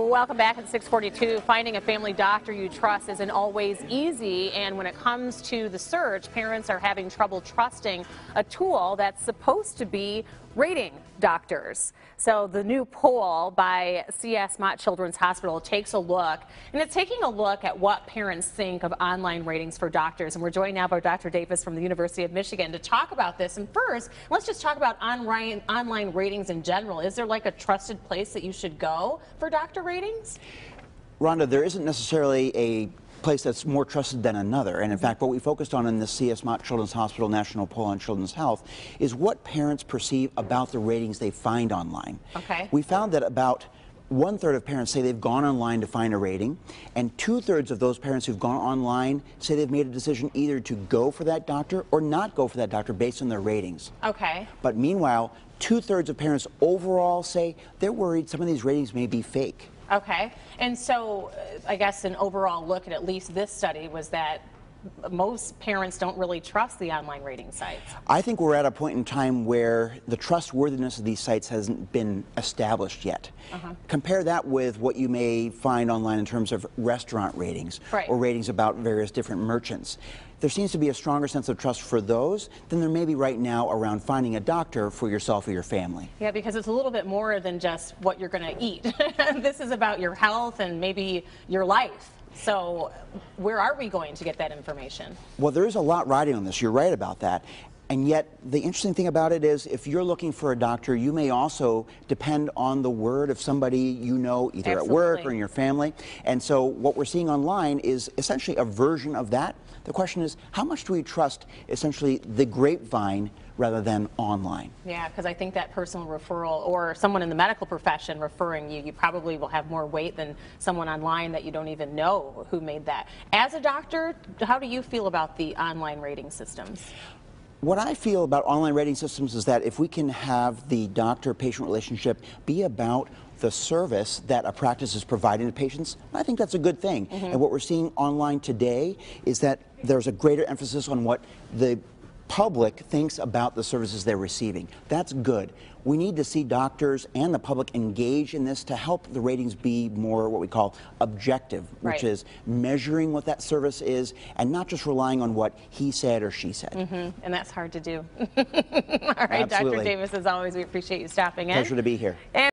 Welcome back at 6:42. Finding a family doctor you trust isn't always easy, and when it comes to the search, parents are having trouble trusting a tool that's supposed to be rating doctors. So the new poll by CS Mott Children's Hospital takes a look, and it's taking a look at what parents think of online ratings for doctors. And we're joined now by Dr. Davis from the University of Michigan to talk about this. And first, let's just talk about online ratings in general. Is there like a trusted place that you should go for doctor ratings? Rhonda, there isn't necessarily a place that's more trusted than another. And in fact, what we focused on in the CS Mott Children's Hospital National Poll on Children's Health is what parents perceive about the ratings they find online. Okay. We found that about 1/3 of parents say they've gone online to find a rating, and 2/3 of those parents who've gone online say they've made a decision either to go for that doctor or not go for that doctor based on their ratings. Okay. But meanwhile, 2/3 of parents overall say they're worried some of these ratings may be fake. Okay. And so I guess an overall look at least this study was that most parents don't really trust the online rating sites. I think we're at a point in time where the trustworthiness of these sites hasn't been established yet. Compare that with what you may find online in terms of restaurant ratings, right, or ratings about various different merchants. There seems to be a stronger sense of trust for those than there may be right now around finding a doctor for yourself or your family. Yeah, because it's a little bit more than just what you're going to eat. This is about your health and maybe your life. So where are we going to get that information? Well, there is a lot riding on this. You're right about that. And yet, the interesting thing about it is if you're looking for a doctor, you may also depend on the word of somebody you know, either Absolutely. at work or in your family. And so what we're seeing online is essentially a version of that. The question is, how much do we trust essentially the grapevine rather than online? Yeah, because I think that personal referral or someone in the medical profession referring you, you probably will have more weight than someone online that you don't even know who made that. As a doctor, how do you feel about the online rating systems? What I feel about online rating systems is that if we can have the doctor-patient relationship be about the service that a practice is providing to patients, I think that's a good thing. And what we're seeing online today is that there's a greater emphasis on what the public thinks about the services they're receiving. That's good. We need to see doctors and the public engage in this to help the ratings be more what we call objective, which is measuring what that service is and not just relying on what he said or she said. And that's hard to do. All right, Absolutely. Dr. Davis, as always, we appreciate you stopping in. Pleasure to be here.